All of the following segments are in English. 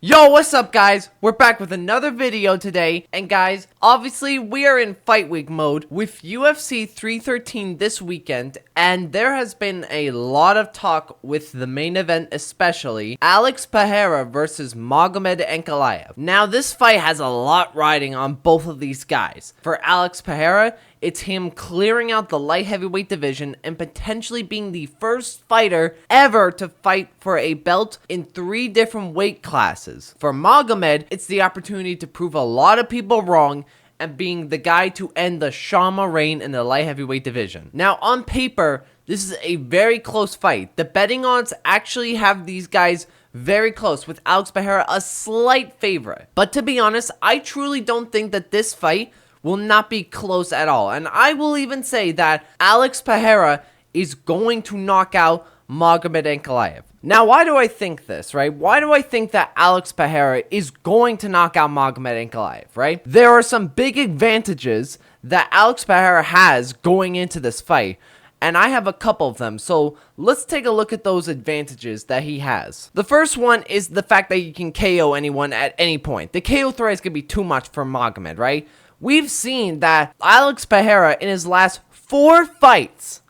Yo, what's up guys? We're back with another video today, and guys, obviously we are in fight week mode with UFC 313 this weekend, and there has been a lot of talk with the main event, especially Alex Pereira versus Magomed Ankalaev. Now this fight has a lot riding on both of these guys. For Alex Pereira, it's him clearing out the light heavyweight division and potentially being the first fighter ever to fight for a belt in 3 different weight classes. For Magomed, it's the opportunity to prove a lot of people wrong and being the guy to end the Shama reign in the light heavyweight division. Now, on paper, this is a very close fight. The betting odds actually have these guys very close, with Alex Pereira a slight favorite. But to be honest, I truly don't think that this fight will not be close at all. And I will even say that Alex Pereira is going to knock out Magomed Ankalaev. Now, why do I think this, right? Why do I think that Alex Pereira is going to knock out Magomed Ankalaev, right? There are some big advantages that Alex Pereira has going into this fight, and I have a couple of them, so let's take a look at those advantages that he has. The first one is the fact that you can KO anyone at any point. The KO threat is going to be too much for Magomed, right? We've seen that Alex Pereira in his last 4 fights,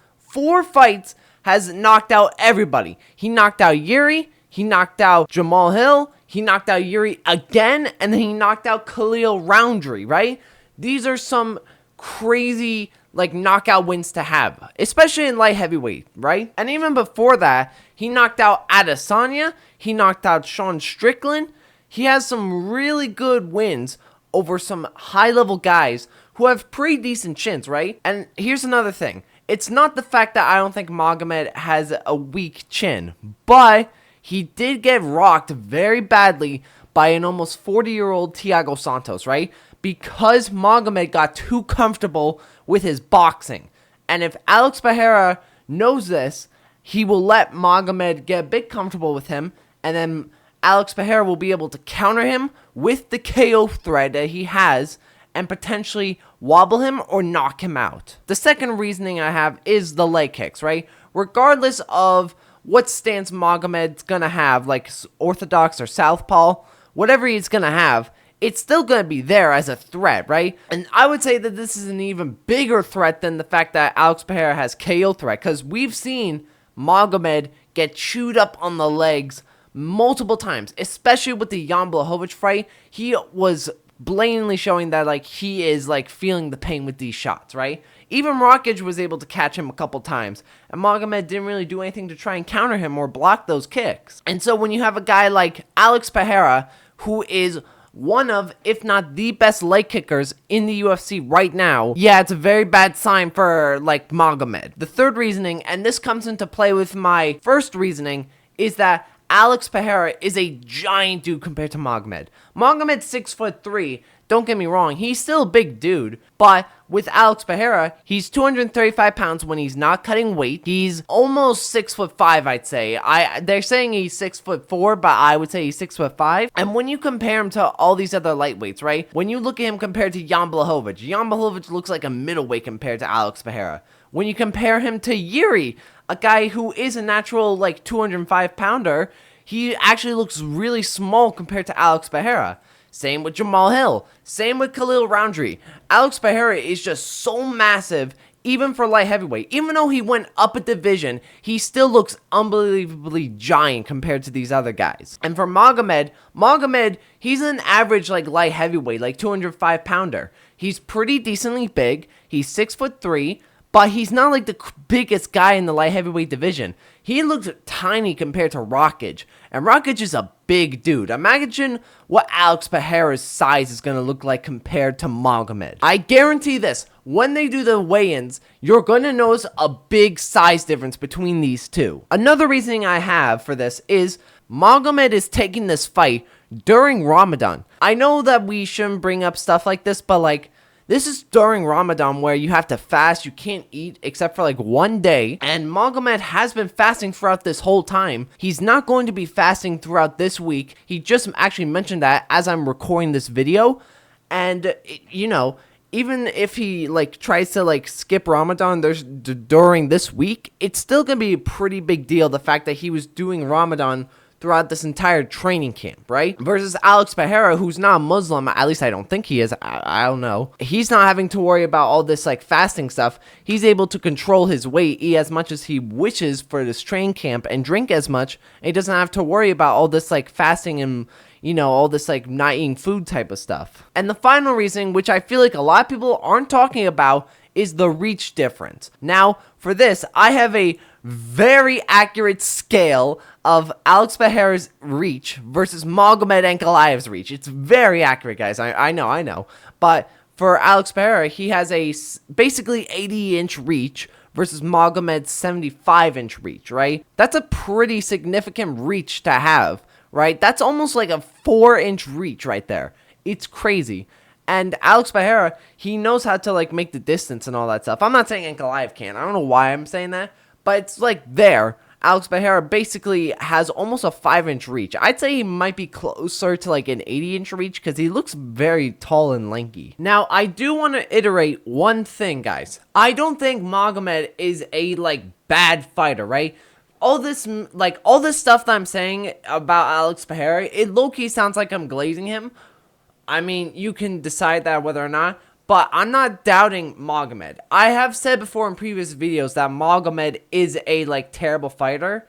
has knocked out everybody. He knocked out Yuri, he knocked out Jamal Hill, he knocked out Yuri again, and then he knocked out Khalil Roundtree, right? These are some crazy, knockout wins to have, especially in light heavyweight, right? And even before that, he knocked out Adesanya, he knocked out Sean Strickland. He has some really good wins over some high-level guys who have pretty decent chins, right? And here's another thing. It's not the fact that I don't think Magomed has a weak chin, but he did get rocked very badly by an almost 40-year-old Thiago Santos, right? Because Magomed got too comfortable with his boxing. And if Alex Pereira knows this, he will let Magomed get a bit comfortable with him, and then Alex Pereira will be able to counter him with the KO threat that he has and potentially wobble him or knock him out. The second reasoning I have is the leg kicks, right? Regardless of what stance Magomed's gonna have, like orthodox or southpaw, whatever he's gonna have, it's still gonna be there as a threat, right? And I would say that this is an even bigger threat than the fact that Alex Pereira has KO threat, because we've seen Magomed get chewed up on the legs multiple times, especially with the Jan Blachowicz fight. He was blatantly showing that he is feeling the pain with these shots, right? Even Rockage was able to catch him a couple times, and Magomed didn't really do anything to try and counter him or block those kicks. And so when you have a guy like Alex Pereira, who is one of, if not the best leg kickers in the UFC right now, yeah, it's a very bad sign for Magomed. The third reasoning, and this comes into play with my first reasoning, is that Alex Pereira is a giant dude compared to Magomed. Magomed's 6'3". Don't get me wrong, he's still a big dude. But with Alex Pereira, he's 235 pounds when he's not cutting weight. He's almost 6'5", I'd say. They're saying he's 6'4", but I would say he's 6'5". And when you compare him to all these other lightweights, right? When you look at him compared to Jan Blachowicz looks like a middleweight compared to Alex Pereira. When you compare him to Yuri, a guy who is a natural 205 pounder, he actually looks really small compared to Alex Pereira. Same with Jamal Hill. Same with Khalil Roundtree. Alex Pereira is just so massive, even for light heavyweight. Even though he went up a division, he still looks unbelievably giant compared to these other guys. And for Magomed, he's an average light heavyweight, 205 pounder. He's pretty decently big. He's 6'3". But he's not the biggest guy in the light heavyweight division. He looks tiny compared to Rockage. And Rockage is a big dude. Imagine what Alex Pereira's size is going to look like compared to Magomed. I guarantee this. When they do the weigh-ins, you're going to notice a big size difference between these two. Another reasoning I have for this is Magomed is taking this fight during Ramadan. I know that we shouldn't bring up stuff like this, but this is during Ramadan where you have to fast. You can't eat except for 1 day. And Magomed has been fasting throughout this whole time. He's not going to be fasting throughout this week. He just actually mentioned that as I'm recording this video. And, even if he tries to skip Ramadan during this week, it's still going to be a pretty big deal. The fact that he was doing Ramadan throughout this entire training camp, right? Versus Alex Pereira, who's not a Muslim, at least I don't think he is, I don't know. He's not having to worry about all this like fasting stuff. He's able to control his weight, eat as much as he wishes for this training camp, and drink as much, and he doesn't have to worry about all this like fasting and all this like not eating food type of stuff. And the final reason, which I feel like a lot of people aren't talking about, is the reach difference. Now, for this, I have a very accurate scale of Alex Pereira's reach versus Magomed Ankalaev's reach. It's very accurate, guys. I know. But for Alex Pereira, he has a basically 80-inch reach versus Magomed's 75-inch reach, right? That's a pretty significant reach to have, right? That's almost like a 4-inch reach right there. It's crazy. And Alex Pereira, he knows how to like make the distance and all that stuff. I'm not saying Ankalaev can't. I don't know why I'm saying that, but it's like there. Alex Pereira basically has almost a 5-inch reach. I'd say he might be closer to like an 80-inch reach because he looks very tall and lanky. Now, I do want to iterate one thing, guys. I don't think Magomed is a like bad fighter, right? All this stuff that I'm saying about Alex Pereira, it low-key sounds like I'm glazing him. I mean, you can decide that whether or not, but I'm not doubting Magomed. I have said before in previous videos that Magomed is a like terrible fighter.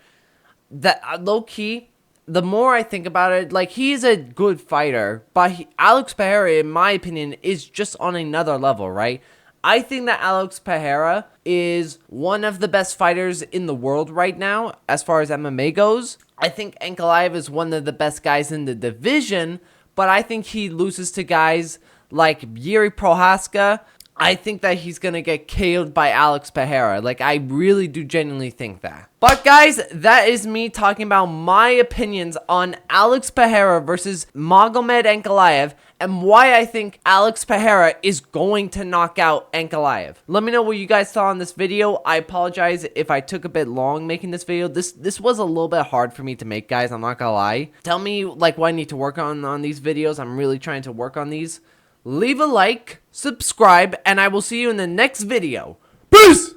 That low-key, the more I think about it, like he's a good fighter, but Alex Pereira, in my opinion, is just on another level, right? I think that Alex Pereira is one of the best fighters in the world right now as far as MMA goes. I think Ankalaev is one of the best guys in the division, but I think he loses to guys like Yuri Prohaska. I think that he's going to get KO'd by Alex Pereira. Like, I really do genuinely think that. But guys, that is me talking about my opinions on Alex Pereira versus Magomed Ankalaev and why I think Alex Pereira is going to knock out Ankalaev. Let me know what you guys thought on this video. I apologize if I took a bit long making this video. This was a little bit hard for me to make, guys. I'm not gonna lie. Tell me like what I need to work on these videos. I'm really trying to work on these. Leave a like, subscribe, and I will see you in the next video. Peace!